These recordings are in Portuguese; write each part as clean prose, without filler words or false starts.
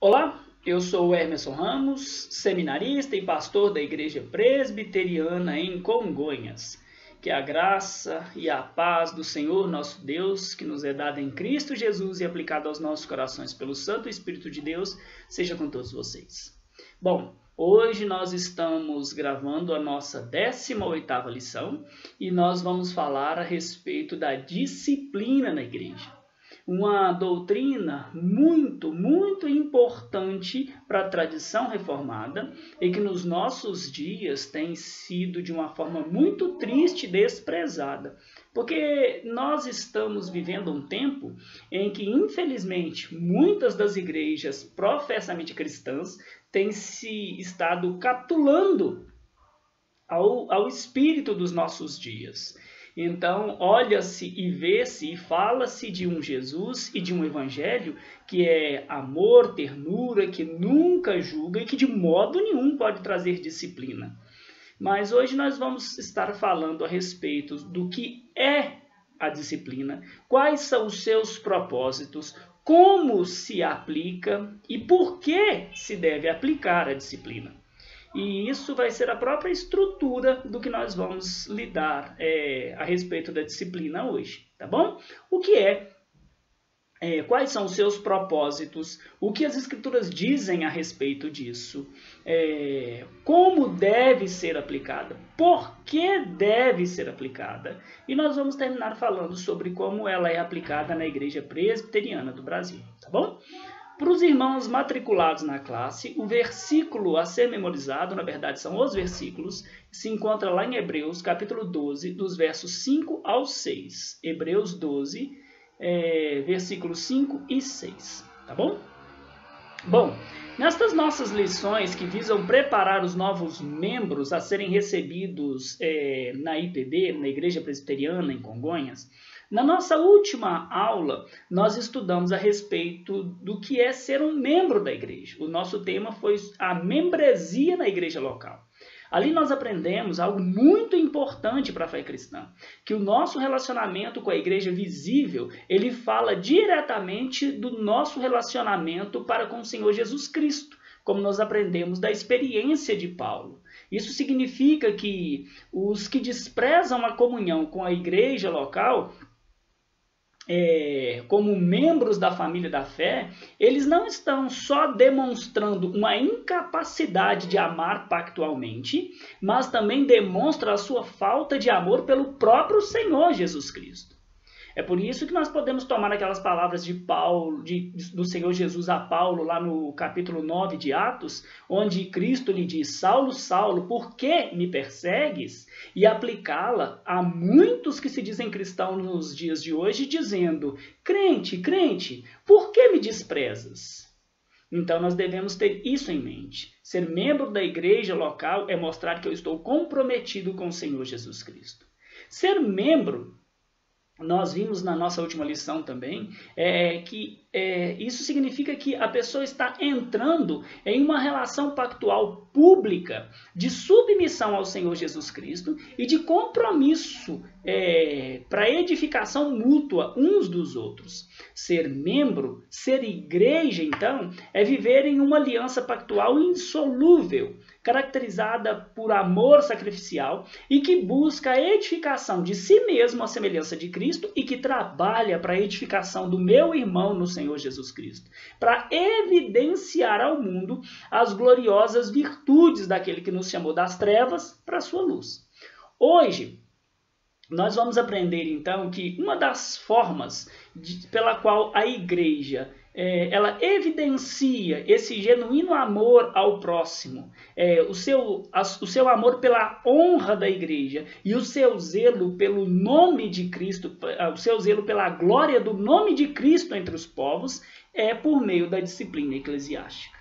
Olá, eu sou o Emerson Ramos, seminarista e pastor da Igreja Presbiteriana em Congonhas. Que a graça e a paz do Senhor nosso Deus, que nos é dada em Cristo Jesus e aplicada aos nossos corações pelo Santo Espírito de Deus, seja com todos vocês. Bom, hoje nós estamos gravando a nossa 18ª lição e nós vamos falar a respeito da disciplina na igreja. Uma doutrina muito importante para a tradição reformada e que nos nossos dias tem sido de uma forma muito triste desprezada. Porque nós estamos vivendo um tempo em que, infelizmente, muitas das igrejas professamente cristãs têm se estado capitulando ao espírito dos nossos dias. Então, olha-se e vê-se e fala-se de um Jesus e de um evangelho que é amor, ternura, que nunca julga e que de modo nenhum pode trazer disciplina. Mas hoje nós vamos estar falando a respeito do que é a disciplina, quais são os seus propósitos, como se aplica e por que se deve aplicar a disciplina. E isso vai ser a própria estrutura do que nós vamos lidar a respeito da disciplina hoje, tá bom? O que quais são os seus propósitos, o que as Escrituras dizem a respeito disso, como deve ser aplicada, por que deve ser aplicada. E nós vamos terminar falando sobre como ela é aplicada na Igreja Presbiteriana do Brasil, tá bom? Para os irmãos matriculados na classe, o versículo a ser memorizado, na verdade são os versículos, se encontra lá em Hebreus, capítulo 12, dos versos 5 ao 6. Hebreus 12, versículos 5 e 6, tá bom? Bom, nestas nossas lições que visam preparar os novos membros a serem recebidos na IPB, na Igreja Presbiteriana em Congonhas, na nossa última aula, nós estudamos a respeito do que é ser um membro da igreja. O nosso tema foi a membresia na igreja local. Ali nós aprendemos algo muito importante para a fé cristã, que o nosso relacionamento com a igreja visível, ele fala diretamente do nosso relacionamento para com o Senhor Jesus Cristo, como nós aprendemos da experiência de Paulo. Isso significa que os que desprezam a comunhão com a igreja local, como membros da família da fé, eles não estão só demonstrando uma incapacidade de amar pactualmente, mas também demonstram a sua falta de amor pelo próprio Senhor Jesus Cristo. É por isso que nós podemos tomar aquelas palavras de Paulo, do Senhor Jesus a Paulo, lá no capítulo 9 de Atos, onde Cristo lhe diz: Saulo, Saulo, por que me persegues? E aplicá-la a muitos que se dizem cristãos nos dias de hoje, dizendo: crente, crente, por que me desprezas? Então nós devemos ter isso em mente. Ser membro da igreja local é mostrar que eu estou comprometido com o Senhor Jesus Cristo. Ser membro, nós vimos na nossa última lição também, que isso significa que a pessoa está entrando em uma relação pactual pública de submissão ao Senhor Jesus Cristo e de compromisso para edificação mútua uns dos outros. Ser membro, ser igreja, então, é viver em uma aliança pactual insolúvel, caracterizada por amor sacrificial e que busca a edificação de si mesmo à semelhança de Cristo e que trabalha para a edificação do meu irmão no Senhor Jesus Cristo, para evidenciar ao mundo as gloriosas virtudes daquele que nos chamou das trevas para a sua luz. Hoje, nós vamos aprender então que uma das formas pela qual a igreja ela evidencia esse genuíno amor ao próximo, o seu amor pela honra da igreja e o seu zelo pelo nome de Cristo, o seu zelo pela glória do nome de Cristo entre os povos, é por meio da disciplina eclesiástica.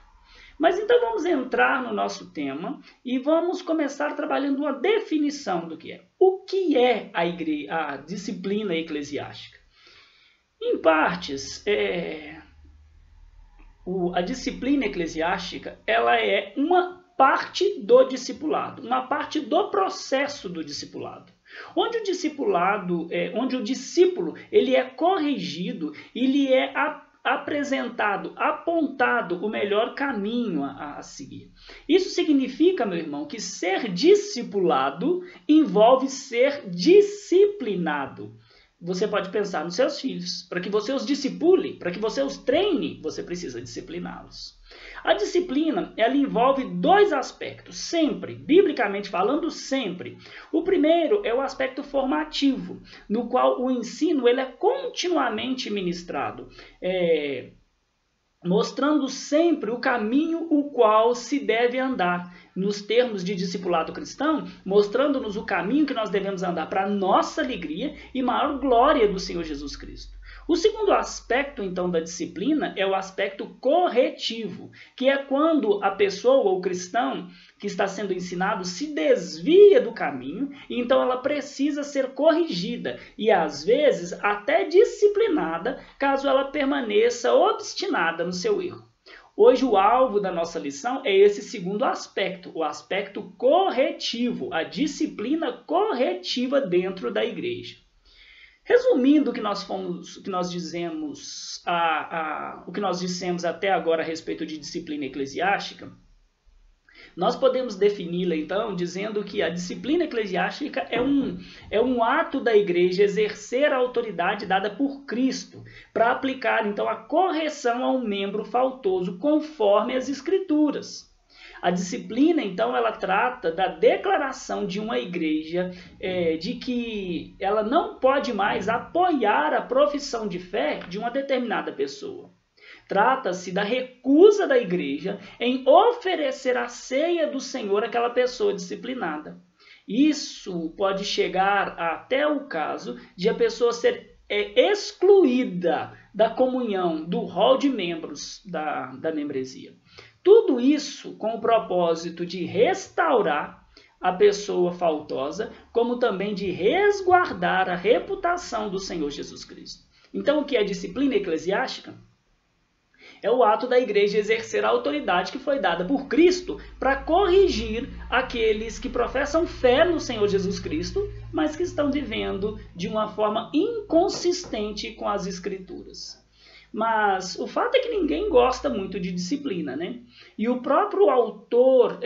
Mas então vamos entrar no nosso tema e vamos começar trabalhando uma definição do que é. O que é a disciplina eclesiástica? Em partes, a disciplina eclesiástica ela é uma parte do discipulado, uma parte do processo do discipulado. Onde o discípulo ele é corrigido, ele é apresentado, apontado o melhor caminho a seguir. Isso significa, meu irmão, que ser discipulado envolve ser disciplinado. Você pode pensar nos seus filhos. Para que você os discipule, para que você os treine, você precisa discipliná-los. A disciplina, ela envolve dois aspectos, sempre, biblicamente falando, sempre. O primeiro é o aspecto formativo, no qual o ensino ele é continuamente ministrado, mostrando sempre o caminho o qual se deve andar. Nos termos de discipulado cristão, mostrando-nos o caminho que nós devemos andar para a nossa alegria e maior glória do Senhor Jesus Cristo. O segundo aspecto, então, da disciplina é o aspecto corretivo, que é quando a pessoa ou o cristão que está sendo ensinado se desvia do caminho, e então ela precisa ser corrigida e, às vezes, até disciplinada, caso ela permaneça obstinada no seu erro. Hoje o alvo da nossa lição é esse segundo aspecto, o aspecto corretivo, a disciplina corretiva dentro da igreja. Resumindo o que nós dissemos até agora a respeito de disciplina eclesiástica, nós podemos defini-la, então, dizendo que a disciplina eclesiástica é um ato da igreja exercer a autoridade dada por Cristo para aplicar, então, a correção a um membro faltoso conforme as Escrituras. A disciplina, então, ela trata da declaração de uma igreja de que ela não pode mais apoiar a profissão de fé de uma determinada pessoa. Trata-se da recusa da igreja em oferecer a ceia do Senhor àquela pessoa disciplinada. Isso pode chegar até o caso de a pessoa ser excluída da comunhão, do rol de membros da membresia. Tudo isso com o propósito de restaurar a pessoa faltosa, como também de resguardar a reputação do Senhor Jesus Cristo. Então, o que é disciplina eclesiástica? É o ato da igreja exercer a autoridade que foi dada por Cristo para corrigir aqueles que professam fé no Senhor Jesus Cristo, mas que estão vivendo de uma forma inconsistente com as Escrituras. Mas o fato é que ninguém gosta muito de disciplina, né? E o próprio autor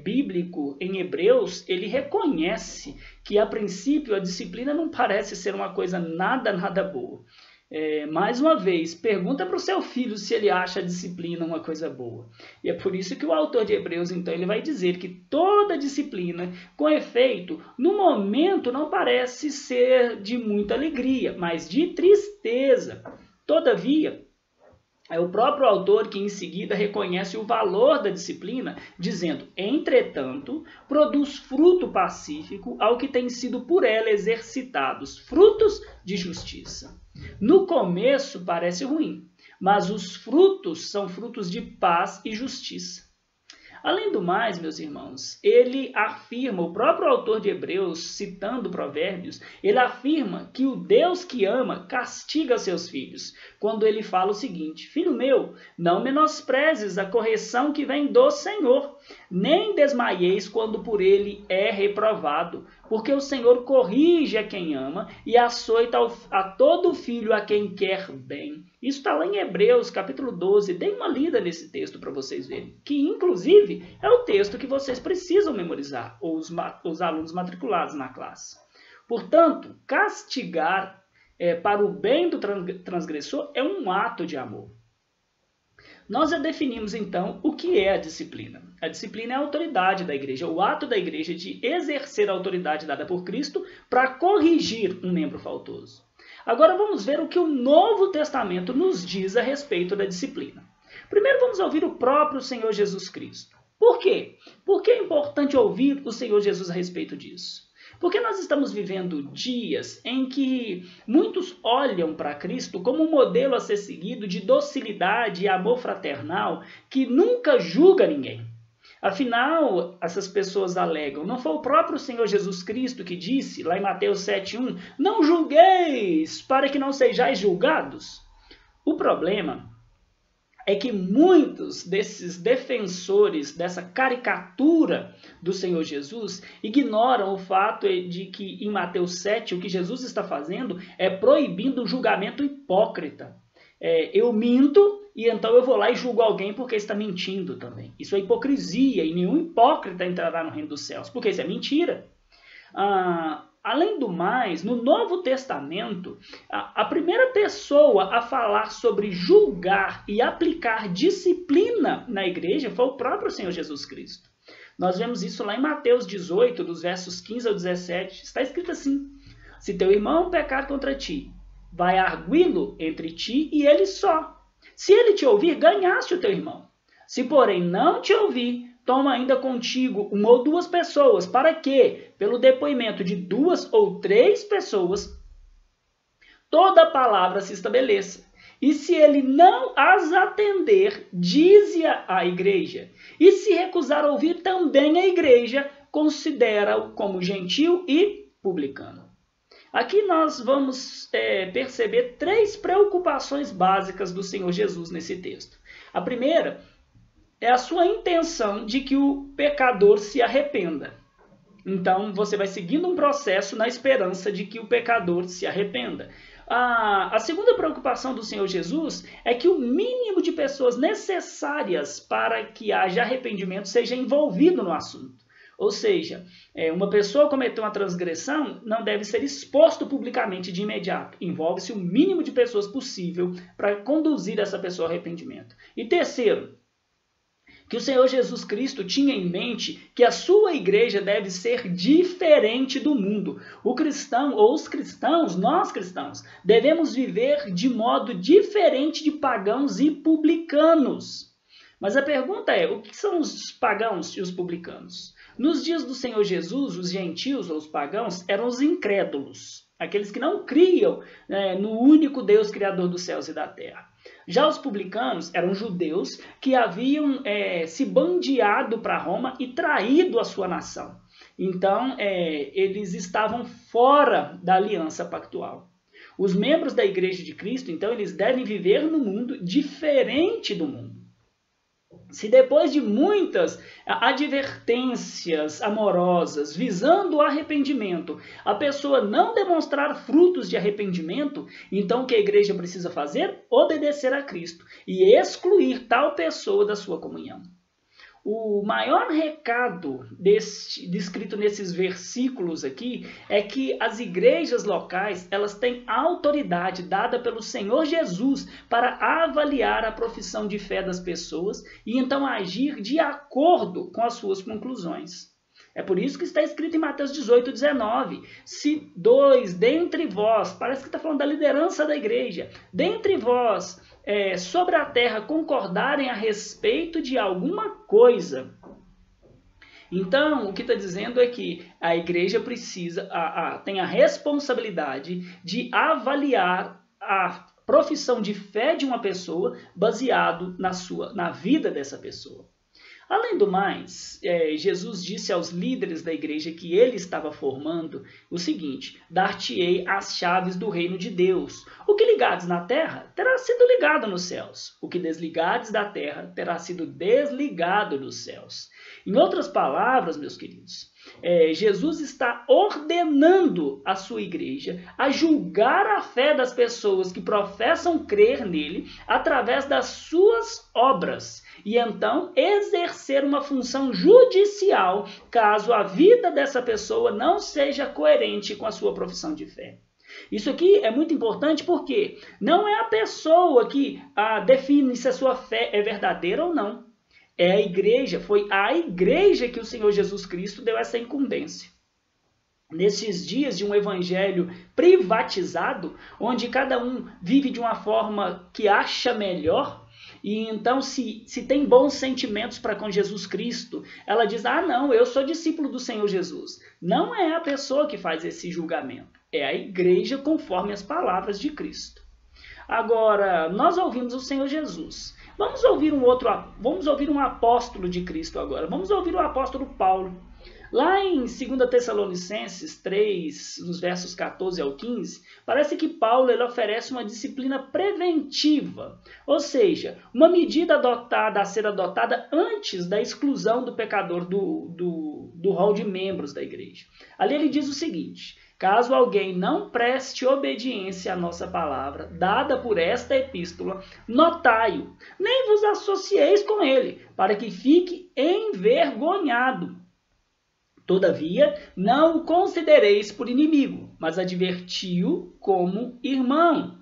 bíblico em Hebreus, ele reconhece que, a princípio, a disciplina não parece ser uma coisa nada boa. Mais uma vez, pergunta para o seu filho se ele acha a disciplina uma coisa boa. E é por isso que o autor de Hebreus, então, ele vai dizer que toda disciplina, com efeito, no momento não parece ser de muita alegria, mas de tristeza. Todavia, é o próprio autor que em seguida reconhece o valor da disciplina, dizendo, entretanto, produz fruto pacífico ao que tem sido por ela exercitados, frutos de justiça. No começo parece ruim, mas os frutos são frutos de paz e justiça. Além do mais, meus irmãos, ele afirma, o próprio autor de Hebreus, citando Provérbios, ele afirma que o Deus que ama castiga seus filhos, quando ele fala o seguinte, filho meu, não menosprezes a correção que vem do Senhor, nem desmaieis quando por ele é reprovado, porque o Senhor corrige a quem ama e açoita a todo filho a quem quer bem. Isso está lá em Hebreus, capítulo 12. Dê uma lida nesse texto para vocês verem, que inclusive é o texto que vocês precisam memorizar, os alunos matriculados na classe. Portanto, castigar para o bem do transgressor é um ato de amor. Nós já definimos, então, o que é a disciplina. A disciplina é a autoridade da igreja, o ato da igreja de exercer a autoridade dada por Cristo para corrigir um membro faltoso. Agora vamos ver o que o Novo Testamento nos diz a respeito da disciplina. Primeiro vamos ouvir o próprio Senhor Jesus Cristo. Por quê? Por que é importante ouvir o Senhor Jesus a respeito disso? Porque nós estamos vivendo dias em que muitos olham para Cristo como um modelo a ser seguido de docilidade e amor fraternal que nunca julga ninguém. Afinal, essas pessoas alegam, não foi o próprio Senhor Jesus Cristo que disse, lá em Mateus 7,1, não julgueis para que não sejais julgados? O problema é que muitos desses defensores dessa caricatura do Senhor Jesus ignoram o fato de que em Mateus 7 o que Jesus está fazendo é proibindo o julgamento hipócrita. eu minto e então eu vou lá e julgo alguém porque está mentindo também. Isso é hipocrisia e nenhum hipócrita entrará no reino dos céus, porque isso é mentira. Além do mais, no Novo Testamento, a primeira pessoa a falar sobre julgar e aplicar disciplina na igreja foi o próprio Senhor Jesus Cristo. Nós vemos isso lá em Mateus 18, dos versos 15 ao 17. Está escrito assim: se teu irmão pecar contra ti, vai arguí-lo entre ti e ele só. Se ele te ouvir, ganhaste o teu irmão. Se, porém, não te ouvir, toma ainda contigo uma ou duas pessoas, para que, pelo depoimento de 2 ou 3 pessoas, toda palavra se estabeleça. E se ele não as atender, dize à igreja. E se recusar a ouvir também a igreja, considera-o como gentil e publicano. Aqui nós vamos perceber 3 preocupações básicas do Senhor Jesus nesse texto. A primeira é a sua intenção de que o pecador se arrependa. Então, você vai seguindo um processo na esperança de que o pecador se arrependa. A segunda preocupação do Senhor Jesus é que o mínimo de pessoas necessárias para que haja arrependimento seja envolvido no assunto. Ou seja, uma pessoa cometeu uma transgressão não deve ser exposto publicamente de imediato. Envolve-se o mínimo de pessoas possível para conduzir essa pessoa ao arrependimento. E terceiro, que o Senhor Jesus Cristo tinha em mente que a sua igreja deve ser diferente do mundo. O cristão, ou os cristãos, nós cristãos, devemos viver de modo diferente de pagãos e publicanos. Mas a pergunta é, o que são os pagãos e os publicanos? Nos dias do Senhor Jesus, os gentios ou os pagãos eram os incrédulos, aqueles que não criam no único Deus criador dos céus e da terra. Já os publicanos eram judeus que haviam se bandeado para Roma e traído a sua nação. Então, eles estavam fora da aliança pactual. Os membros da Igreja de Cristo, então, eles devem viver no mundo diferente do mundo. Se depois de muitas advertências amorosas visando o arrependimento, a pessoa não demonstrar frutos de arrependimento, então o que a igreja precisa fazer? Obedecer a Cristo e excluir tal pessoa da sua comunhão. O maior recado descrito nesses versículos aqui é que as igrejas locais elas têm autoridade dada pelo Senhor Jesus para avaliar a profissão de fé das pessoas e então agir de acordo com as suas conclusões. É por isso que está escrito em Mateus 18, 19, se 2 dentre vós, parece que está falando da liderança da igreja, dentre vós sobre a terra concordarem a respeito de alguma coisa. Então, o que está dizendo é que a igreja tem a responsabilidade de avaliar a profissão de fé de uma pessoa baseado na vida dessa pessoa. Além do mais, Jesus disse aos líderes da igreja que ele estava formando o seguinte: dar-te-ei as chaves do reino de Deus. O que ligares na terra terá sido ligado nos céus. O que desligares da terra terá sido desligado dos céus. Em outras palavras, meus queridos, Jesus está ordenando a sua igreja a julgar a fé das pessoas que professam crer nele através das suas obras e então exercer uma função judicial caso a vida dessa pessoa não seja coerente com a sua profissão de fé. Isso aqui é muito importante porque não é a pessoa que define se a sua fé é verdadeira ou não. É a igreja, foi à igreja que o Senhor Jesus Cristo deu essa incumbência. Nesses dias de um evangelho privatizado, onde cada um vive de uma forma que acha melhor, e então se tem bons sentimentos para com Jesus Cristo, ela diz, não, eu sou discípulo do Senhor Jesus. Não é a pessoa que faz esse julgamento, é a igreja conforme as palavras de Cristo. Agora, nós ouvimos o Senhor Jesus. Vamos ouvir um apóstolo de Cristo agora. Vamos ouvir o apóstolo Paulo. Lá em 2 Tessalonicenses 3, nos versos 14 ao 15, parece que Paulo ele oferece uma disciplina preventiva, ou seja, uma medida a ser adotada antes da exclusão do pecador do rol de membros da igreja. Ali ele diz o seguinte: Caso alguém não preste obediência à nossa palavra, dada por esta epístola, notai-o, nem vos associeis com ele, para que fique envergonhado. Todavia, não o considereis por inimigo, mas adverti-o como irmão.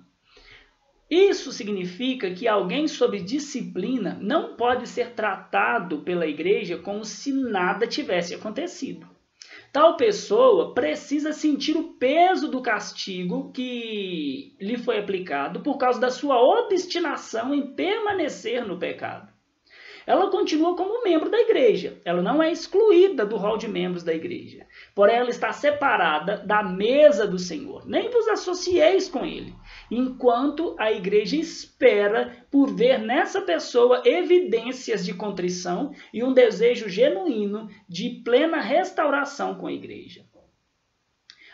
Isso significa que alguém sob disciplina não pode ser tratado pela igreja como se nada tivesse acontecido. Tal pessoa precisa sentir o peso do castigo que lhe foi aplicado por causa da sua obstinação em permanecer no pecado. Ela continua como membro da igreja, ela não é excluída do rol de membros da igreja, porém ela está separada da mesa do Senhor, nem vos associeis com ele, enquanto a igreja espera por ver nessa pessoa evidências de contrição e um desejo genuíno de plena restauração com a igreja.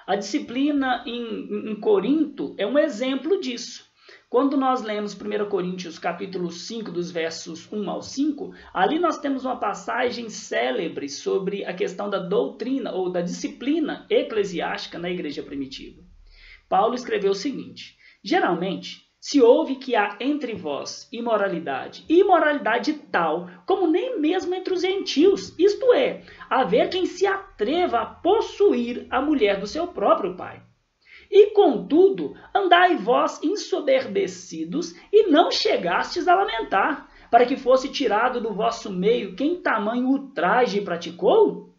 A disciplina em Corinto é um exemplo disso. Quando nós lemos 1 Coríntios capítulo 5, dos versos 1 ao 5, ali nós temos uma passagem célebre sobre a questão da doutrina ou da disciplina eclesiástica na igreja primitiva. Paulo escreveu o seguinte: geralmente, se ouve que há entre vós imoralidade, e imoralidade tal como nem mesmo entre os gentios, isto é, haver quem se atreva a possuir a mulher do seu próprio pai. E, contudo, andai vós ensoberbecidos e não chegastes a lamentar, para que fosse tirado do vosso meio quem tamanho ultraje praticou?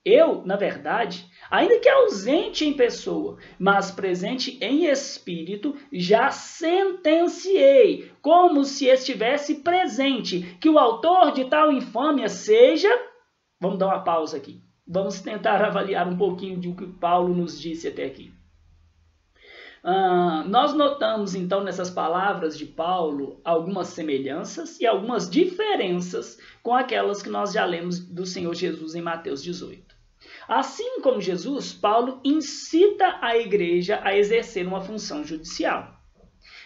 Eu, na verdade, ainda que ausente em pessoa, mas presente em espírito, já sentenciei, como se estivesse presente, que o autor de tal infâmia seja... Vamos dar uma pausa aqui. Vamos tentar avaliar um pouquinho do que Paulo nos disse até aqui. Nós notamos, então, nessas palavras de Paulo, algumas semelhanças e algumas diferenças com aquelas que nós já lemos do Senhor Jesus em Mateus 18. Assim como Jesus, Paulo incita a igreja a exercer uma função judicial.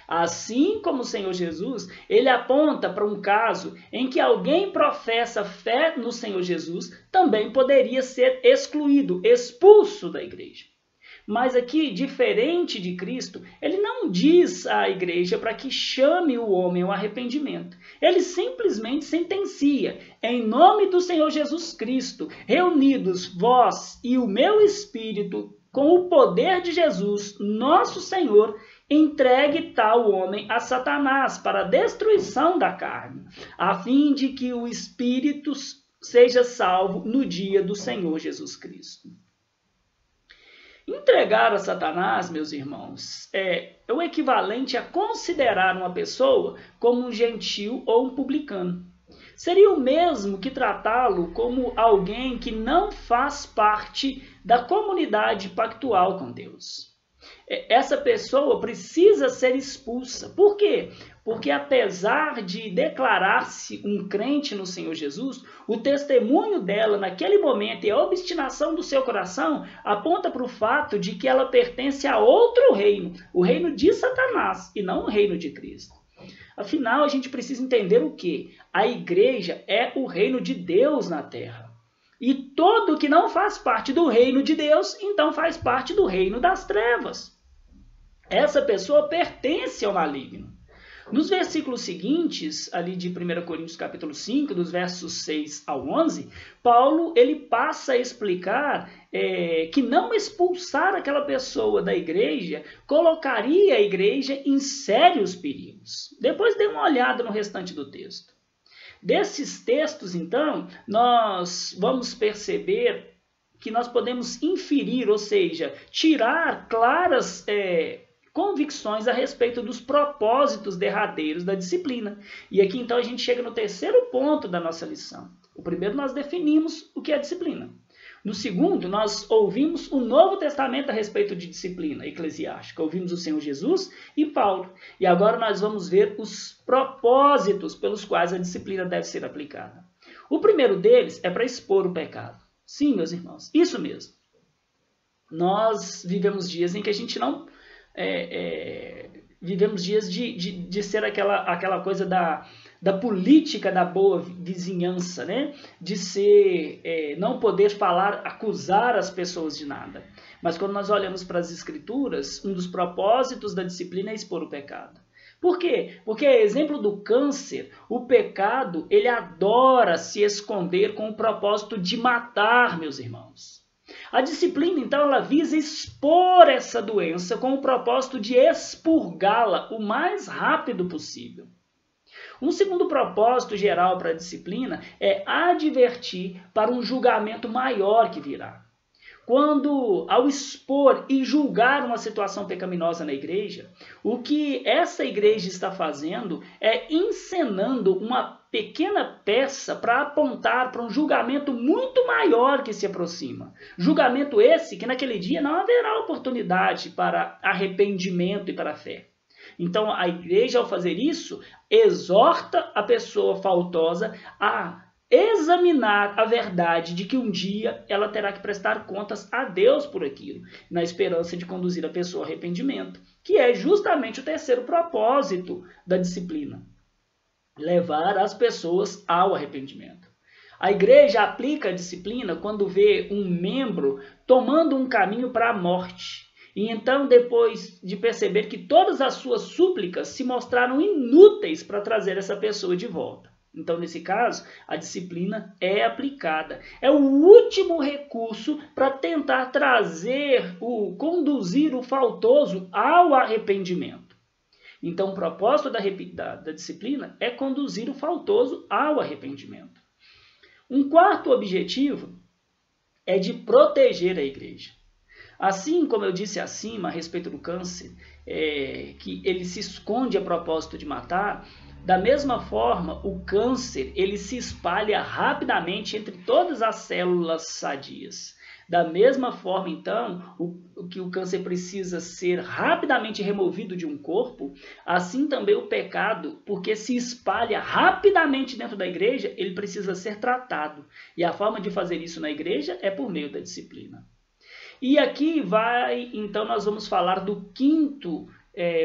Assim como o Senhor Jesus, ele aponta para um caso em que alguém professa fé no Senhor Jesus, também poderia ser excluído, expulso da igreja. Mas aqui, diferente de Cristo, ele não diz à igreja para que chame o homem ao arrependimento. Ele simplesmente sentencia, em nome do Senhor Jesus Cristo, reunidos vós e o meu espírito, com o poder de Jesus, nosso Senhor, entregue tal homem a Satanás para a destruição da carne, a fim de que o espírito seja salvo no dia do Senhor Jesus Cristo. Entregar a Satanás, meus irmãos, é o equivalente a considerar uma pessoa como um gentil ou um publicano. Seria o mesmo que tratá-lo como alguém que não faz parte da comunidade pactual com Deus. Essa pessoa precisa ser expulsa. Por quê? Porque apesar de declarar-se um crente no Senhor Jesus, o testemunho dela naquele momento e a obstinação do seu coração aponta para o fato de que ela pertence a outro reino, o reino de Satanás e não o reino de Cristo. Afinal, a gente precisa entender o quê? A igreja é o reino de Deus na terra. E todo que não faz parte do reino de Deus, então faz parte do reino das trevas. Essa pessoa pertence ao maligno. Nos versículos seguintes, ali de 1 Coríntios capítulo 5, dos versos 6 ao 11, Paulo ele passa a explicar que não expulsar aquela pessoa da igreja colocaria a igreja em sérios perigos. Depois dê uma olhada no restante do texto. Desses textos, então, nós vamos perceber que nós podemos inferir, ou seja, tirar claras convicções a respeito dos propósitos derradeiros da disciplina. E aqui, então, a gente chega no terceiro ponto da nossa lição. O primeiro, nós definimos o que é disciplina. No segundo, nós ouvimos o Novo Testamento a respeito de disciplina eclesiástica. Ouvimos o Senhor Jesus e Paulo. E agora nós vamos ver os propósitos pelos quais a disciplina deve ser aplicada. O primeiro deles é para expor o pecado. Sim, meus irmãos, isso mesmo. Nós vivemos dias em que a gente não... vivemos dias de ser aquela coisa da política da boa vizinhança, né? De não poder falar, acusar as pessoas de nada. Mas quando nós olhamos para as Escrituras, um dos propósitos da disciplina é expor o pecado. Por quê? Porque, exemplo do câncer, o pecado, ele adora se esconder com o propósito de matar, meus irmãos. A disciplina, então, ela visa expor essa doença com o propósito de expurgá-la o mais rápido possível. Um segundo propósito geral para a disciplina é advertir para um julgamento maior que virá. Quando, ao expor e julgar uma situação pecaminosa na igreja, o que essa igreja está fazendo é encenando uma pequena peça para apontar para um julgamento muito maior que se aproxima. Julgamento esse que naquele dia não haverá oportunidade para arrependimento e para a fé. Então a igreja, ao fazer isso, exorta a pessoa faltosa a examinar a verdade de que um dia ela terá que prestar contas a Deus por aquilo, na esperança de conduzir a pessoa ao arrependimento, que é justamente o terceiro propósito da disciplina, levar as pessoas ao arrependimento. A igreja aplica a disciplina quando vê um membro tomando um caminho para a morte, e então, depois de perceber que todas as suas súplicas se mostraram inúteis para trazer essa pessoa de volta. Então, nesse caso, a disciplina é aplicada. É o último recurso para tentar conduzir o faltoso ao arrependimento. Então, o propósito da disciplina é conduzir o faltoso ao arrependimento. Um quarto objetivo é de proteger a igreja. Assim como eu disse acima a respeito do câncer, que ele se esconde a propósito de matar, da mesma forma, o câncer ele se espalha rapidamente entre todas as células sadias. Da mesma forma, então, que o câncer precisa ser rapidamente removido de um corpo, assim também o pecado, porque se espalha rapidamente dentro da igreja, ele precisa ser tratado. E a forma de fazer isso na igreja é por meio da disciplina. E aqui então nós vamos falar do quinto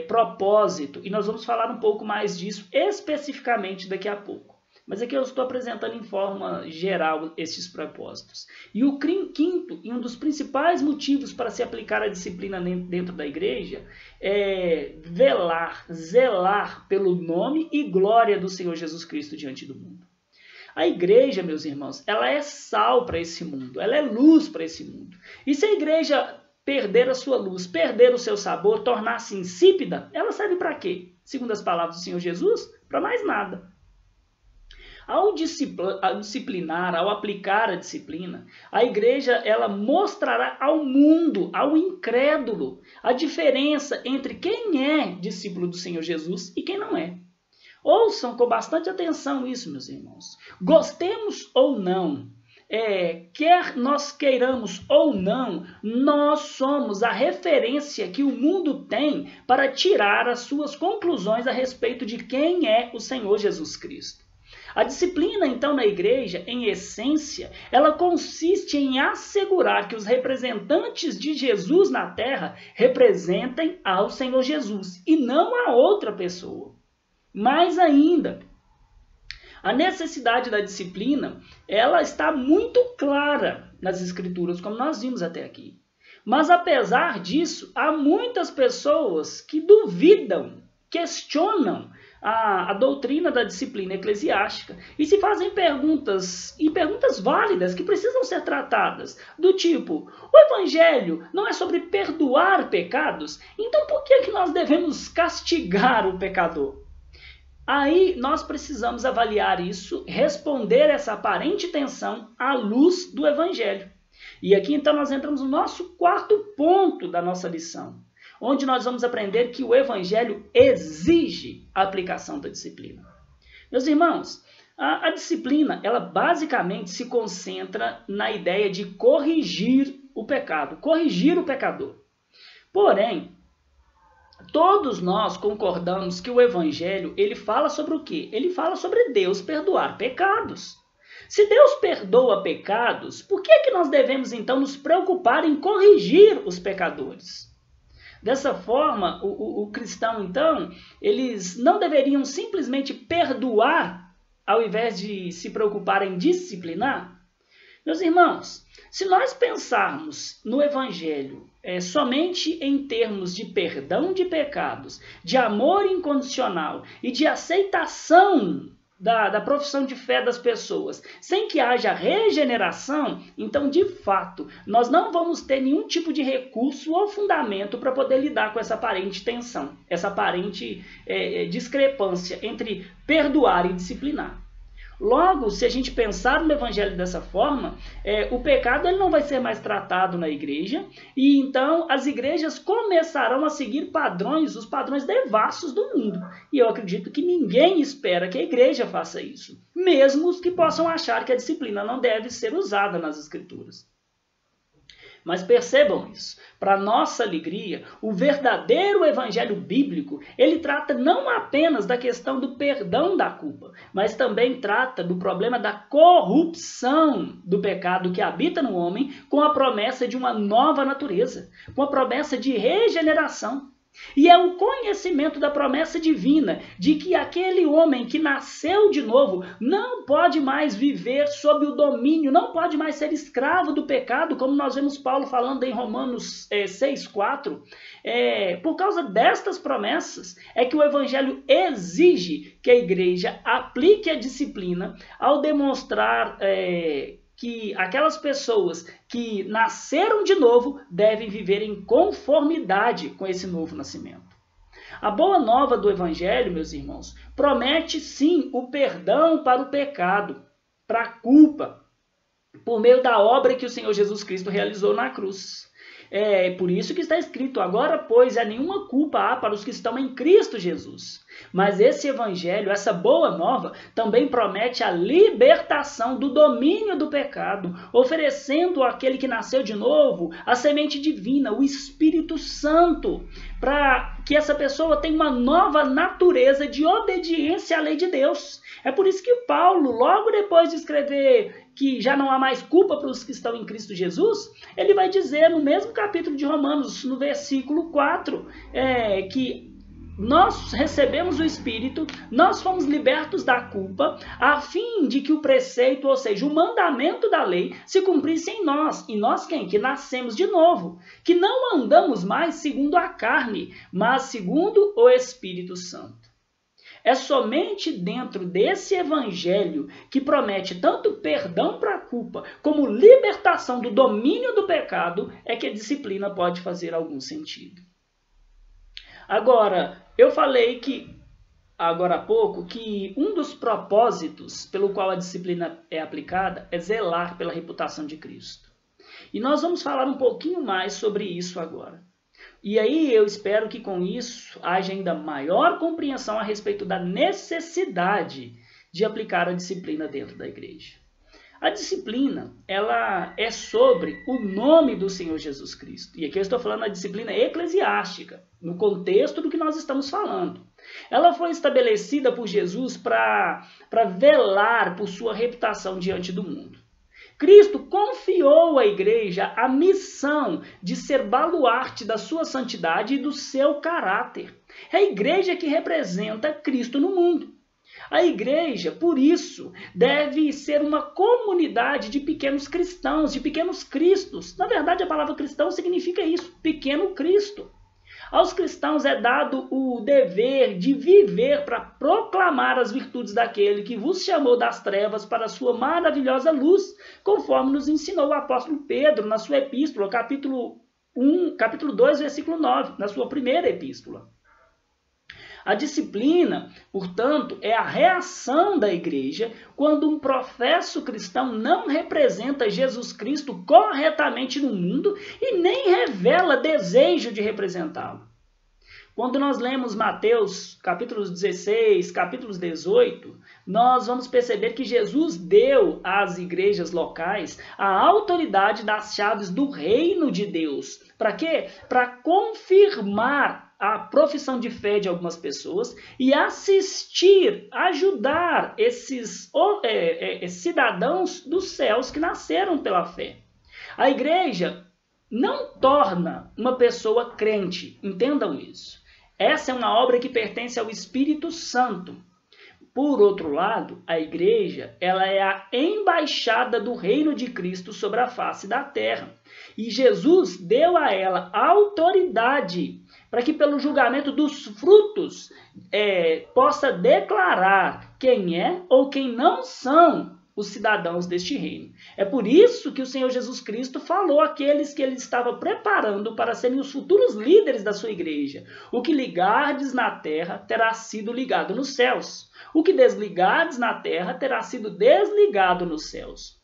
propósito, e nós vamos falar um pouco mais disso especificamente daqui a pouco. Mas aqui eu estou apresentando em forma geral esses propósitos. E o quinto, e um dos principais motivos para se aplicar a disciplina dentro da igreja, é zelar pelo nome e glória do Senhor Jesus Cristo diante do mundo. A igreja, meus irmãos, ela é sal para esse mundo, ela é luz para esse mundo. E se a igreja perder a sua luz, perder o seu sabor, tornar-se insípida, ela serve para quê? Segundo as palavras do Senhor Jesus, para mais nada. Ao disciplinar, ao aplicar a disciplina, a igreja ela mostrará ao mundo, ao incrédulo, a diferença entre quem é discípulo do Senhor Jesus e quem não é. Ouçam com bastante atenção isso, meus irmãos. Gostemos ou não, quer nós queiramos ou não, nós somos a referência que o mundo tem para tirar as suas conclusões a respeito de quem é o Senhor Jesus Cristo. A disciplina, então, na igreja, em essência, ela consiste em assegurar que os representantes de Jesus na terra representem ao Senhor Jesus e não a outra pessoa. Mais ainda, a necessidade da disciplina, ela está muito clara nas Escrituras, como nós vimos até aqui. Mas, apesar disso, há muitas pessoas que duvidam, questionam a doutrina da disciplina eclesiástica e se fazem perguntas válidas que precisam ser tratadas, do tipo, o evangelho não é sobre perdoar pecados? Então por que nós devemos castigar o pecador? Aí nós precisamos avaliar isso, responder essa aparente tensão à luz do evangelho. E aqui então nós entramos no nosso quarto ponto da nossa lição, onde nós vamos aprender que o evangelho exige a aplicação da disciplina. Meus irmãos, a disciplina, ela basicamente se concentra na ideia de corrigir o pecado, corrigir o pecador. Porém, todos nós concordamos que o evangelho, ele fala sobre o quê? Ele fala sobre Deus perdoar pecados. Se Deus perdoa pecados, por que nós devemos então nos preocupar em corrigir os pecadores? Dessa forma, o cristão, então, eles não deveriam simplesmente perdoar ao invés de se preocupar em disciplinar? Meus irmãos, se nós pensarmos no Evangelho somente em termos de perdão de pecados, de amor incondicional e de aceitação da profissão de fé das pessoas, sem que haja regeneração, então, de fato, nós não vamos ter nenhum tipo de recurso ou fundamento para poder lidar com essa aparente tensão, essa aparente discrepância entre perdoar e disciplinar. Logo, se a gente pensar no Evangelho dessa forma, o pecado ele não vai ser mais tratado na igreja, e então as igrejas começarão a seguir os padrões devassos do mundo. E eu acredito que ninguém espera que a igreja faça isso, mesmo os que possam achar que a disciplina não deve ser usada nas Escrituras. Mas percebam isso, para nossa alegria, o verdadeiro evangelho bíblico, ele trata não apenas da questão do perdão da culpa, mas também trata do problema da corrupção do pecado que habita no homem, com a promessa de uma nova natureza, com a promessa de regeneração. E é o conhecimento da promessa divina de que aquele homem que nasceu de novo não pode mais viver sob o domínio, não pode mais ser escravo do pecado, como nós vemos Paulo falando em Romanos 6,4. Por causa destas promessas é que o Evangelho exige que a igreja aplique a disciplina ao demonstrar que aquelas pessoas que nasceram de novo devem viver em conformidade com esse novo nascimento. A boa nova do Evangelho, meus irmãos, promete sim o perdão para o pecado, para a culpa, por meio da obra que o Senhor Jesus Cristo realizou na cruz. Por isso que está escrito, agora, pois, nenhuma culpa há para os que estão em Cristo Jesus. Mas esse evangelho, essa boa nova, também promete a libertação do domínio do pecado, oferecendo àquele que nasceu de novo a semente divina, o Espírito Santo, para que essa pessoa tenha uma nova natureza de obediência à lei de Deus. É por isso que Paulo, logo depois de escrever que já não há mais culpa para os que estão em Cristo Jesus, ele vai dizer no mesmo capítulo de Romanos, no versículo 4, que nós recebemos o Espírito, nós fomos libertos da culpa, a fim de que o preceito, ou seja, o mandamento da lei, se cumprisse em nós. E nós quem? Que nascemos de novo, que não andamos mais segundo a carne, mas segundo o Espírito Santo. É somente dentro desse evangelho que promete tanto perdão para a culpa como libertação do domínio do pecado é que a disciplina pode fazer algum sentido. Agora, eu falei agora há pouco que um dos propósitos pelo qual a disciplina é aplicada é zelar pela reputação de Cristo. E nós vamos falar um pouquinho mais sobre isso agora. E aí eu espero que com isso haja ainda maior compreensão a respeito da necessidade de aplicar a disciplina dentro da igreja. A disciplina, ela é sobre o nome do Senhor Jesus Cristo. E aqui eu estou falando da disciplina eclesiástica, no contexto do que nós estamos falando. Ela foi estabelecida por Jesus para velar por sua reputação diante do mundo. Cristo confiou à igreja a missão de ser baluarte da sua santidade e do seu caráter. É a igreja que representa Cristo no mundo. A igreja, por isso, deve ser uma comunidade de pequenos cristãos, de pequenos cristos. Na verdade, a palavra cristão significa isso, pequeno Cristo. Aos cristãos é dado o dever de viver para proclamar as virtudes daquele que vos chamou das trevas para a sua maravilhosa luz, conforme nos ensinou o apóstolo Pedro na sua epístola, capítulo 2, versículo 9, na sua primeira epístola. A disciplina, portanto, é a reação da igreja quando um professo cristão não representa Jesus Cristo corretamente no mundo e nem revela desejo de representá-lo. Quando nós lemos Mateus, capítulos 16, capítulos 18, nós vamos perceber que Jesus deu às igrejas locais a autoridade das chaves do reino de Deus. Para quê? Para confirmar a profissão de fé de algumas pessoas e assistir, ajudar esses cidadãos dos céus que nasceram pela fé. A igreja não torna uma pessoa crente. Entendam isso. Essa é uma obra que pertence ao Espírito Santo. Por outro lado, a igreja, ela é a embaixada do reino de Cristo sobre a face da terra. E Jesus deu a ela autoridade para que pelo julgamento dos frutos possa declarar quem é ou quem não são os cidadãos deste reino. É por isso que o Senhor Jesus Cristo falou àqueles que ele estava preparando para serem os futuros líderes da sua igreja: o que ligardes na terra terá sido ligado nos céus. O que desligardes na terra terá sido desligado nos céus.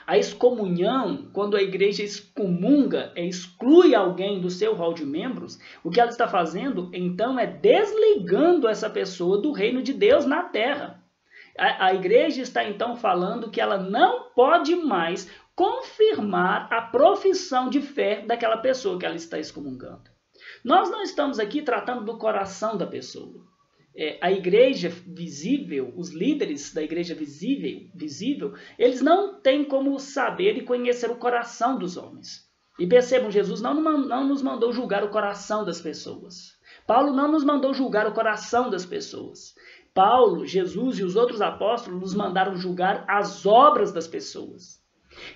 A excomunhão, quando a igreja excomunga, exclui alguém do seu rol de membros, o que ela está fazendo, então, é desligando essa pessoa do reino de Deus na terra. A igreja está, então, falando que ela não pode mais confirmar a profissão de fé daquela pessoa que ela está excomungando. Nós não estamos aqui tratando do coração da pessoa. A igreja visível, os líderes da igreja visível, eles não têm como saber e conhecer o coração dos homens. E percebam, Jesus não nos mandou julgar o coração das pessoas. Paulo não nos mandou julgar o coração das pessoas. Paulo, Jesus e os outros apóstolos nos mandaram julgar as obras das pessoas.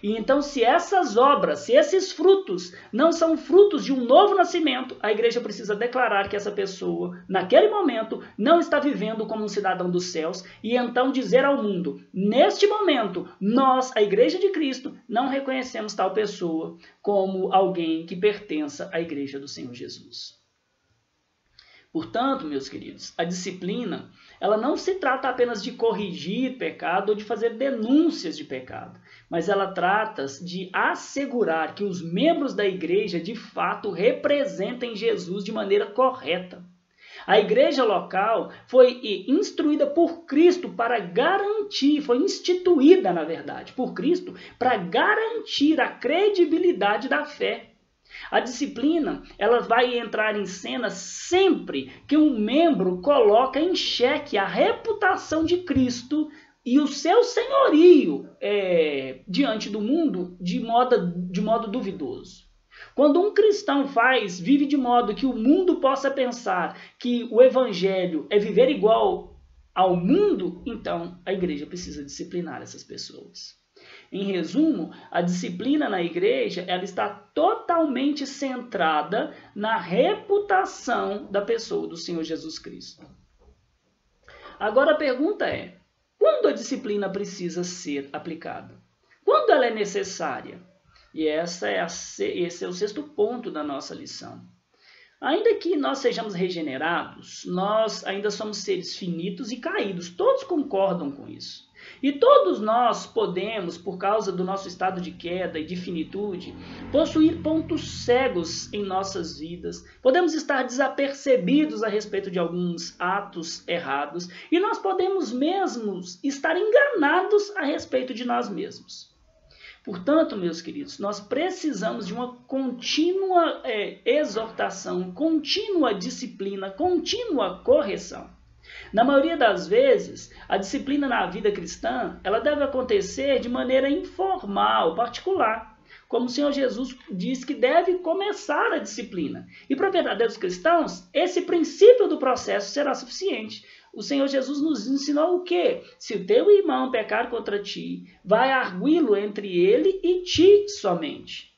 E então, se essas obras, se esses frutos não são frutos de um novo nascimento, a igreja precisa declarar que essa pessoa, naquele momento, não está vivendo como um cidadão dos céus, e então dizer ao mundo: neste momento, nós, a igreja de Cristo, não reconhecemos tal pessoa como alguém que pertença à igreja do Senhor Jesus. Portanto, meus queridos, a disciplina, ela não se trata apenas de corrigir pecado ou de fazer denúncias de pecado, mas ela trata de assegurar que os membros da igreja, de fato, representem Jesus de maneira correta. A igreja local foi instruída por Cristo para garantir, foi instituída, na verdade, por Cristo para garantir a credibilidade da fé. A disciplina, ela vai entrar em cena sempre que um membro coloca em xeque a reputação de Cristo e o seu senhorio diante do mundo de modo duvidoso. Quando um cristão vive de modo que o mundo possa pensar que o evangelho é viver igual ao mundo, então a igreja precisa disciplinar essas pessoas. Em resumo, a disciplina na igreja, ela está totalmente centrada na reputação da pessoa do Senhor Jesus Cristo. Agora a pergunta é: quando a disciplina precisa ser aplicada? Quando ela é necessária? E esse é o sexto ponto da nossa lição. Ainda que nós sejamos regenerados, nós ainda somos seres finitos e caídos. Todos concordam com isso. E todos nós podemos, por causa do nosso estado de queda e de finitude, possuir pontos cegos em nossas vidas. Podemos estar desapercebidos a respeito de alguns atos errados. E nós podemos mesmo estar enganados a respeito de nós mesmos. Portanto, meus queridos, nós precisamos de uma contínua exortação, contínua disciplina, contínua correção. Na maioria das vezes, a disciplina na vida cristã, ela deve acontecer de maneira informal, particular. Como o Senhor Jesus diz que deve começar a disciplina. E para verdadeiros cristãos, esse princípio do processo será suficiente. O Senhor Jesus nos ensinou o quê? Se o teu irmão pecar contra ti, vai arguí-lo entre ele e ti somente.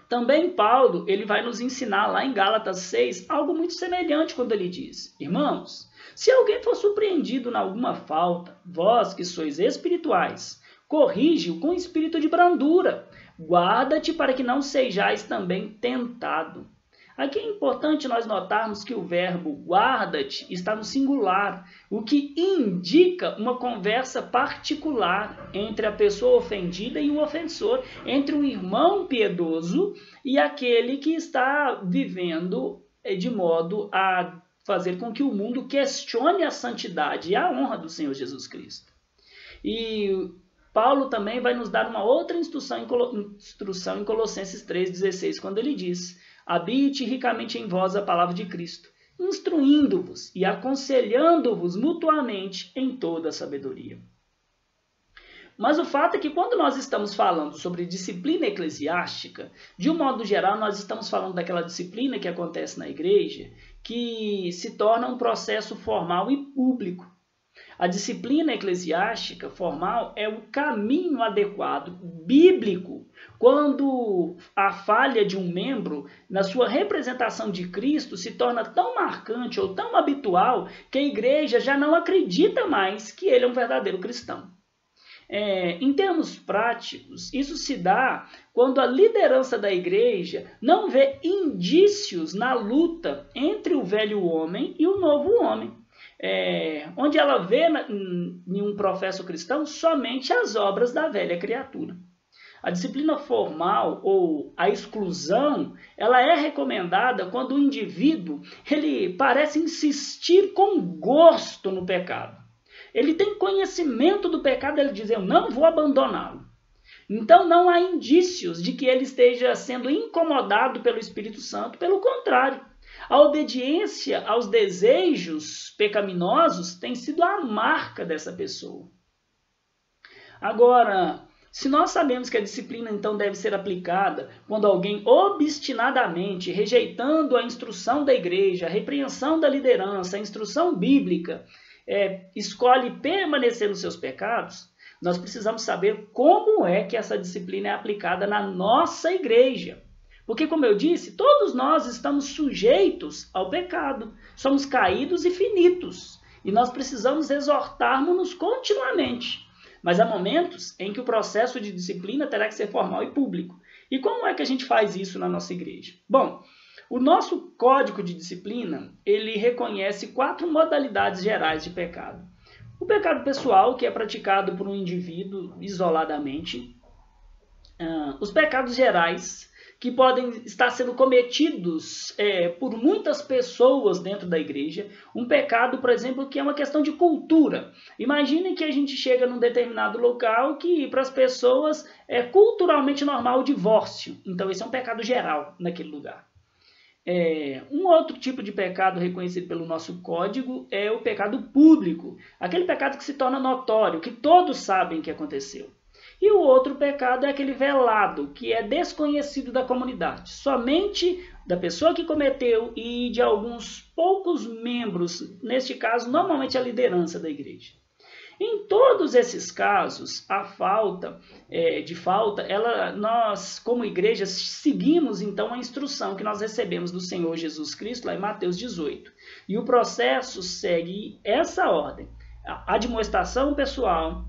Também Paulo, ele vai nos ensinar lá em Gálatas 6, algo muito semelhante quando ele diz: irmãos, se alguém for surpreendido em alguma falta, vós que sois espirituais, corrige-o com espírito de brandura. Guarda-te para que não sejais também tentado. Aqui é importante nós notarmos que o verbo guarda-te está no singular, o que indica uma conversa particular entre a pessoa ofendida e o ofensor, entre um irmão piedoso e aquele que está vivendo de modo a fazer com que o mundo questione a santidade e a honra do Senhor Jesus Cristo. E Paulo também vai nos dar uma outra instrução em Colossenses 3,16, quando ele diz: habite ricamente em vós a palavra de Cristo, instruindo-vos e aconselhando-vos mutuamente em toda a sabedoria. Mas o fato é que quando nós estamos falando sobre disciplina eclesiástica, de um modo geral, nós estamos falando daquela disciplina que acontece na igreja, que se torna um processo formal e público. A disciplina eclesiástica formal é o caminho adequado, bíblico, quando a falha de um membro na sua representação de Cristo se torna tão marcante ou tão habitual que a igreja já não acredita mais que ele é um verdadeiro cristão. Em termos práticos, isso se dá quando a liderança da igreja não vê indícios na luta entre o velho homem e o novo homem. Onde ela vê em um professo cristão somente as obras da velha criatura. A disciplina formal ou a exclusão, ela é recomendada quando o indivíduo ele parece insistir com gosto no pecado. Ele tem conhecimento do pecado, ele diz, eu não vou abandoná-lo. Então não há indícios de que ele esteja sendo incomodado pelo Espírito Santo, pelo contrário. A obediência aos desejos pecaminosos tem sido a marca dessa pessoa. Agora, se nós sabemos que a disciplina então deve ser aplicada quando alguém obstinadamente, rejeitando a instrução da igreja, a repreensão da liderança, a instrução bíblica, escolhe permanecer nos seus pecados, nós precisamos saber como é que essa disciplina é aplicada na nossa igreja. Porque, como eu disse, todos nós estamos sujeitos ao pecado. Somos caídos e finitos. E nós precisamos exortarmos-nos continuamente. Mas há momentos em que o processo de disciplina terá que ser formal e público. E como é que a gente faz isso na nossa igreja? Bom, o nosso Código de Disciplina, ele reconhece 4 modalidades gerais de pecado. O pecado pessoal, que é praticado por um indivíduo isoladamente. Os pecados gerais, que podem estar sendo cometidos por muitas pessoas dentro da igreja. Um pecado, por exemplo, que é uma questão de cultura. Imagine que a gente chega num determinado local que para as pessoas é culturalmente normal o divórcio. Então esse é um pecado geral naquele lugar. Um outro tipo de pecado reconhecido pelo nosso código é o pecado público. Aquele pecado que se torna notório, que todos sabem que aconteceu. E o outro pecado é aquele velado, que é desconhecido da comunidade, somente da pessoa que cometeu e de alguns poucos membros, neste caso, normalmente a liderança da igreja. Em todos esses casos, a falta, nós, como igreja, seguimos então a instrução que nós recebemos do Senhor Jesus Cristo, lá em Mateus 18. E o processo segue essa ordem: a admoestação pessoal,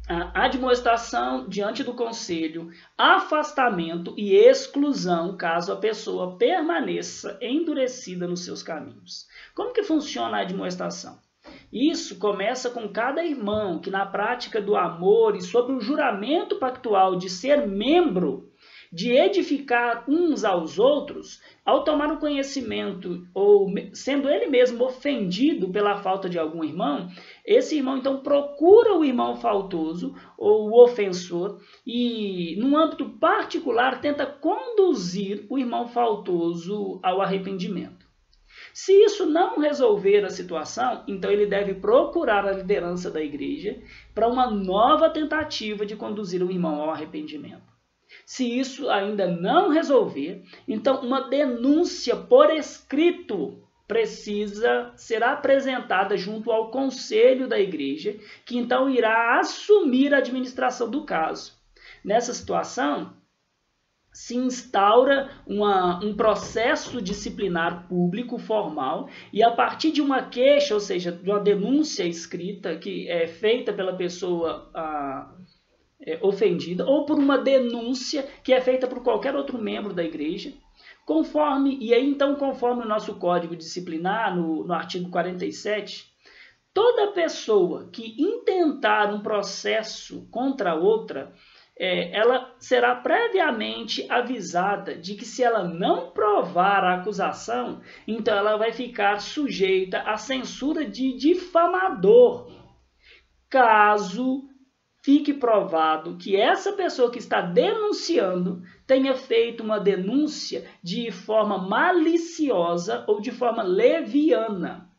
a admoestação diante do conselho, afastamento e exclusão, caso a pessoa permaneça endurecida nos seus caminhos. Como que funciona a admoestação? Isso começa com cada irmão que, na prática do amor e sob o juramento pactual de ser membro, de edificar uns aos outros, ao tomar o conhecimento ou sendo ele mesmo ofendido pela falta de algum irmão, esse irmão então procura o irmão faltoso ou o ofensor e, num âmbito particular, tenta conduzir o irmão faltoso ao arrependimento. Se isso não resolver a situação, então ele deve procurar a liderança da igreja para uma nova tentativa de conduzir o irmão ao arrependimento. Se isso ainda não resolver, então uma denúncia por escrito precisa ser apresentada junto ao conselho da igreja, que então irá assumir a administração do caso. Nessa situação, se instaura um processo disciplinar público formal e a partir de uma queixa, ou seja, de uma denúncia escrita que é feita pela pessoa ofendida ou por uma denúncia que é feita por qualquer outro membro da igreja, conforme o nosso código disciplinar, no artigo 47, toda pessoa que intentar um processo contra outra, ela será previamente avisada de que se ela não provar a acusação, então ela vai ficar sujeita à censura de difamador, caso fique provado que essa pessoa que está denunciando tenha feito uma denúncia de forma maliciosa ou de forma leviana.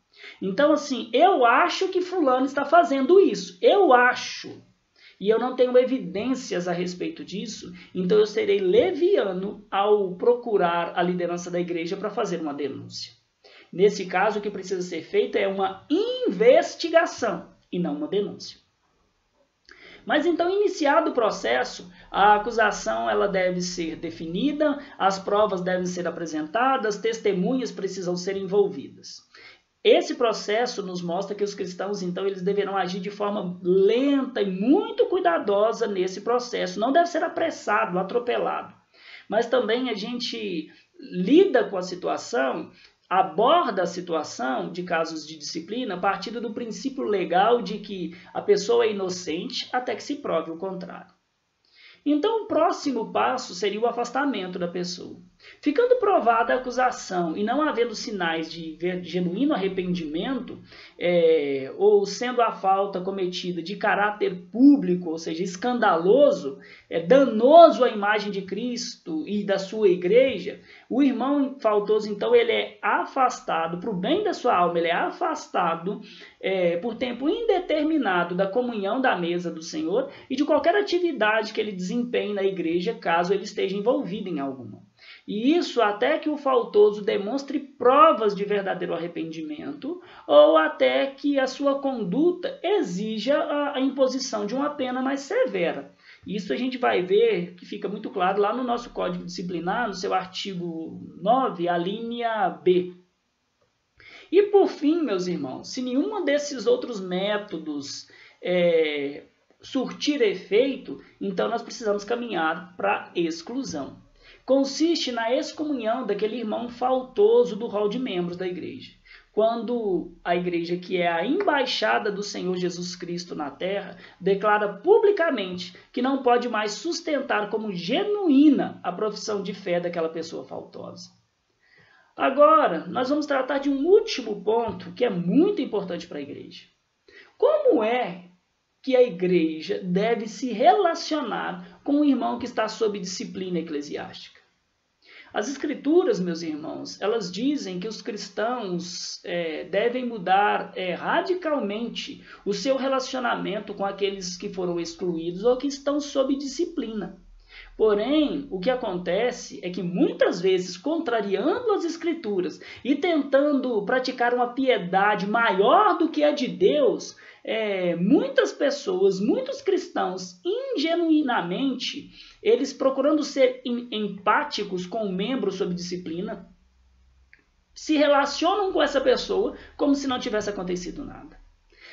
Então, assim, eu acho que fulano está fazendo isso. Eu acho. e eu não tenho evidências a respeito disso, então eu serei leviano ao procurar a liderança da igreja para fazer uma denúncia. Nesse caso, o que precisa ser feito é uma investigação e não uma denúncia. Mas então, iniciado o processo, a acusação ela deve ser definida, as provas devem ser apresentadas, testemunhas precisam ser envolvidas. Esse processo nos mostra que os cristãos, então, eles deverão agir de forma lenta e muito cuidadosa nesse processo. Não deve ser apressado, atropelado. Mas também a gente lida com a situação, aborda a situação de casos de disciplina a partir do princípio legal de que a pessoa é inocente até que se prove o contrário. Então, o próximo passo seria o afastamento da pessoa. Ficando provada a acusação e não havendo sinais de genuíno arrependimento, ou sendo a falta cometida de caráter público, ou seja, escandaloso, danoso à imagem de Cristo e da sua igreja, o irmão faltoso, então, ele é afastado, para o bem da sua alma, ele é afastado por tempo indeterminado da comunhão da mesa do Senhor e de qualquer atividade que ele desempenhe na igreja, caso ele esteja envolvido em alguma. E isso até que o faltoso demonstre provas de verdadeiro arrependimento ou até que a sua conduta exija a imposição de uma pena mais severa. Isso a gente vai ver que fica muito claro lá no nosso Código Disciplinar, no seu artigo 9, a linha B. E por fim, meus irmãos, se nenhum desses outros métodos surtir efeito, então nós precisamos caminhar para a exclusão. Consiste na excomunhão daquele irmão faltoso do rol de membros da igreja. Quando a igreja, que é a embaixada do Senhor Jesus Cristo na terra, declara publicamente que não pode mais sustentar como genuína a profissão de fé daquela pessoa faltosa. Agora, nós vamos tratar de um último ponto que é muito importante para a igreja. Como é que a igreja deve se relacionar com o irmão que está sob disciplina eclesiástica? As Escrituras, meus irmãos, elas dizem que os cristãos devem mudar radicalmente o seu relacionamento com aqueles que foram excluídos ou que estão sob disciplina. Porém, o que acontece é que muitas vezes, contrariando as Escrituras e tentando praticar uma piedade maior do que a de Deus, muitas pessoas, muitos cristãos, ingenuinamente, eles procurando ser empáticos com um membro sob disciplina, se relacionam com essa pessoa como se não tivesse acontecido nada.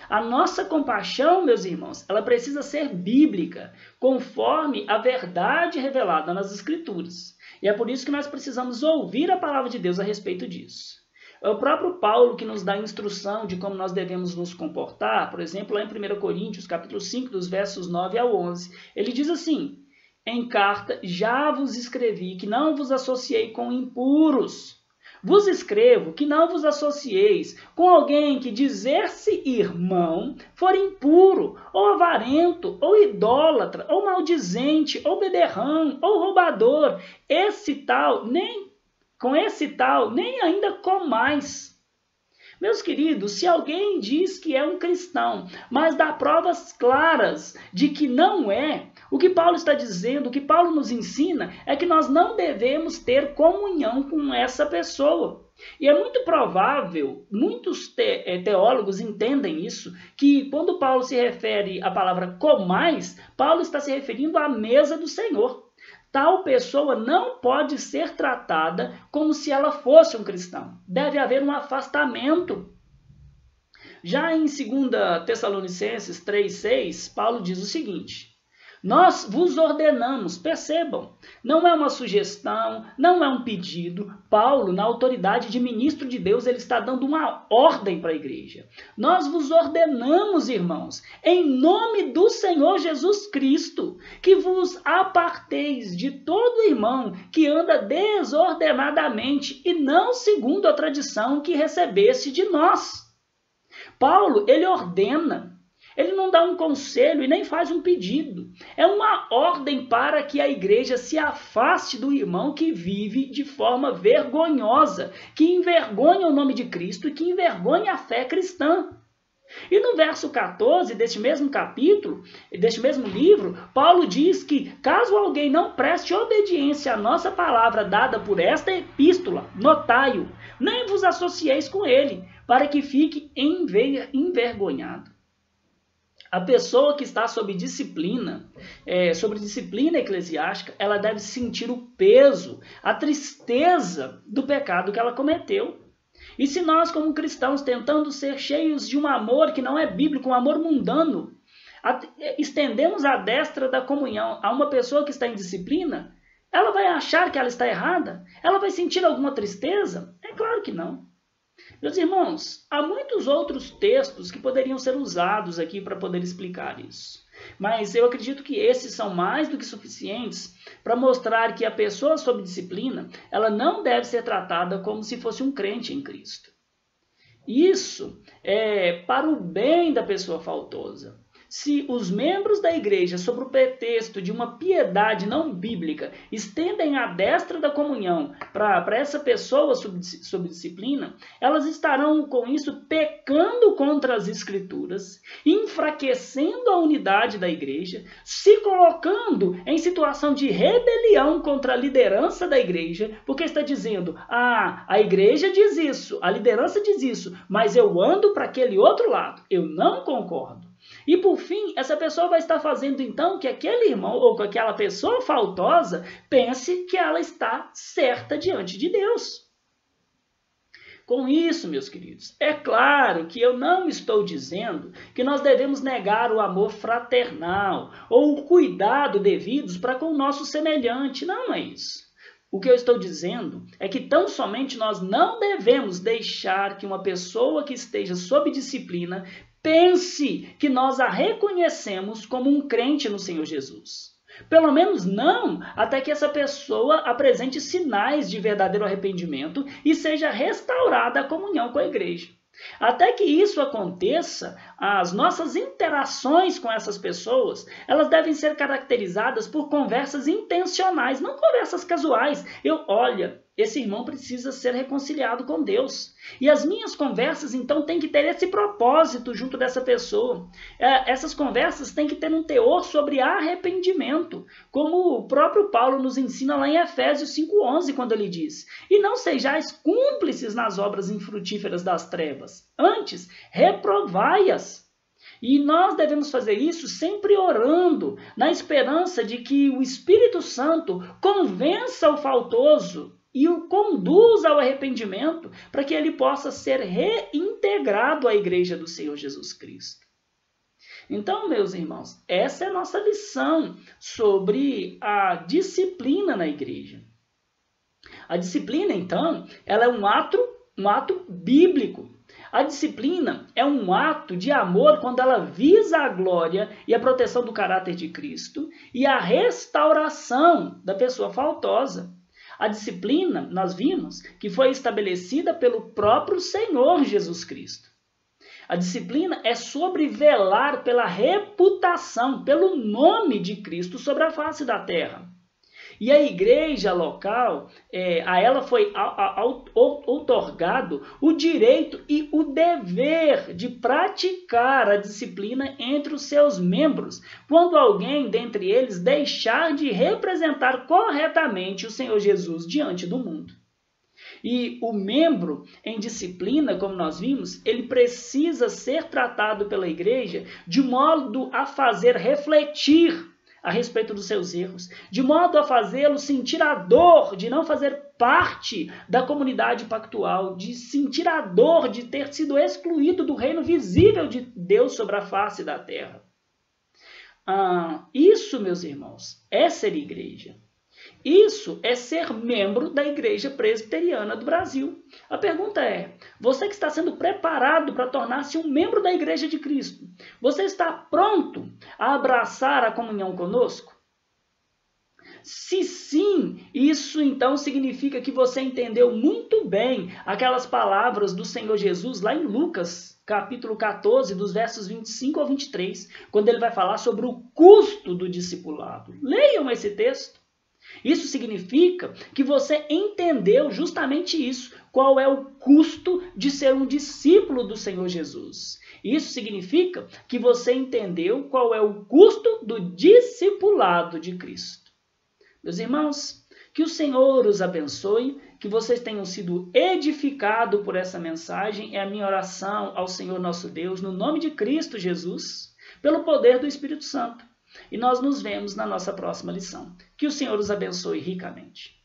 A nossa compaixão, meus irmãos, ela precisa ser bíblica, conforme a verdade revelada nas Escrituras. E é por isso que nós precisamos ouvir a palavra de Deus a respeito disso. É o próprio Paulo que nos dá instrução de como nós devemos nos comportar, por exemplo, lá em 1 Coríntios, capítulo 5, dos versos 9 ao 11. Ele diz assim: em carta já vos escrevi que não vos associei com impuros. Vos escrevo que não vos associeis com alguém que dizer-se irmão for impuro, ou avarento, ou idólatra, ou maldizente, ou beberrão, ou roubador. Com esse tal, nem ainda comais. Meus queridos, se alguém diz que é um cristão, mas dá provas claras de que não é, o que Paulo está dizendo, o que Paulo nos ensina, é que nós não devemos ter comunhão com essa pessoa. E é muito provável, muitos teólogos entendem isso, que quando Paulo se refere à palavra comais, Paulo está se referindo à mesa do Senhor. Tal pessoa não pode ser tratada como se ela fosse um cristão. Deve haver um afastamento. Já em 2 Tessalonicenses 3,6, Paulo diz o seguinte: nós vos ordenamos, percebam, não é uma sugestão, não é um pedido. Paulo, na autoridade de ministro de Deus, ele está dando uma ordem para a igreja. Nós vos ordenamos, irmãos, em nome do Senhor Jesus Cristo, que vos aparteis de todo irmão que anda desordenadamente e não segundo a tradição que recebeste de nós. Paulo, ele ordena. Ele não dá um conselho e nem faz um pedido. É uma ordem para que a igreja se afaste do irmão que vive de forma vergonhosa, que envergonha o nome de Cristo e que envergonha a fé cristã. E no verso 14 deste mesmo capítulo, deste mesmo livro, Paulo diz que caso alguém não preste obediência à nossa palavra dada por esta epístola, notai-o, nem vos associeis com ele, para que fique envergonhado. A pessoa que está sob disciplina eclesiástica, ela deve sentir o peso, a tristeza do pecado que ela cometeu. E se nós, como cristãos, tentando ser cheios de um amor que não é bíblico, um amor mundano, estendemos a destra da comunhão a uma pessoa que está em disciplina, ela vai achar que ela está errada? Ela vai sentir alguma tristeza? É claro que não. Meus irmãos, há muitos outros textos que poderiam ser usados aqui para poder explicar isso. Mas eu acredito que esses são mais do que suficientes para mostrar que a pessoa sob disciplina, ela não deve ser tratada como se fosse um crente em Cristo. Isso é para o bem da pessoa faltosa. Se os membros da igreja, sob o pretexto de uma piedade não bíblica, estendem a destra da comunhão para essa pessoa sob disciplina, elas estarão com isso pecando contra as escrituras, enfraquecendo a unidade da igreja, se colocando em situação de rebelião contra a liderança da igreja, porque está dizendo, a igreja diz isso, a liderança diz isso, mas eu ando para aquele outro lado, eu não concordo. E por fim, essa pessoa vai estar fazendo então que aquele irmão ou que aquela pessoa faltosa pense que ela está certa diante de Deus. Com isso, meus queridos, é claro que eu não estou dizendo que nós devemos negar o amor fraternal ou o cuidado devidos para com o nosso semelhante. Não é isso. O que eu estou dizendo é que tão somente nós não devemos deixar que uma pessoa que esteja sob disciplina pense que nós a reconhecemos como um crente no Senhor Jesus. Pelo menos não até que essa pessoa apresente sinais de verdadeiro arrependimento e seja restaurada a comunhão com a igreja. Até que isso aconteça, as nossas interações com essas pessoas, elas devem ser caracterizadas por conversas intencionais, não conversas casuais. Olha, esse irmão precisa ser reconciliado com Deus. E as minhas conversas, então, têm que ter esse propósito junto dessa pessoa. Essas conversas têm que ter um teor sobre arrependimento, como o próprio Paulo nos ensina lá em Efésios 5:11, quando ele diz: e não sejais cúmplices nas obras infrutíferas das trevas, antes reprovai-as. E nós devemos fazer isso sempre orando, na esperança de que o Espírito Santo convença o faltoso e o conduza ao arrependimento, para que ele possa ser reintegrado à igreja do Senhor Jesus Cristo. Então, meus irmãos, essa é a nossa lição sobre a disciplina na igreja. A disciplina, então, ela é um ato bíblico. A disciplina é um ato de amor quando ela visa a glória e a proteção do caráter de Cristo e a restauração da pessoa faltosa. A disciplina, nós vimos, que foi estabelecida pelo próprio Senhor Jesus Cristo. A disciplina é sobre velar pela reputação, pelo nome de Cristo sobre a face da terra. E a igreja local, a ela foi outorgado o direito e o dever de praticar a disciplina entre os seus membros, quando alguém dentre eles deixar de representar corretamente o Senhor Jesus diante do mundo. E o membro em disciplina, como nós vimos, ele precisa ser tratado pela igreja de modo a fazer refletir a respeito dos seus erros, de modo a fazê-lo sentir a dor de não fazer parte da comunidade pactual, de sentir a dor de ter sido excluído do reino visível de Deus sobre a face da terra. Isso, meus irmãos, é ser igreja. Isso é ser membro da Igreja Presbiteriana do Brasil. A pergunta é, você que está sendo preparado para tornar-se um membro da Igreja de Cristo, você está pronto a abraçar a comunhão conosco? Se sim, isso então significa que você entendeu muito bem aquelas palavras do Senhor Jesus lá em Lucas, capítulo 14, dos versos 25 ao 23, quando ele vai falar sobre o custo do discipulado. Leiam esse texto. Isso significa que você entendeu justamente isso, qual é o custo de ser um discípulo do Senhor Jesus. Isso significa que você entendeu qual é o custo do discipulado de Cristo. Meus irmãos, que o Senhor os abençoe, que vocês tenham sido edificados por essa mensagem. É a minha oração ao Senhor nosso Deus, no nome de Cristo Jesus, pelo poder do Espírito Santo. E nós nos vemos na nossa próxima lição. Que o Senhor os abençoe ricamente.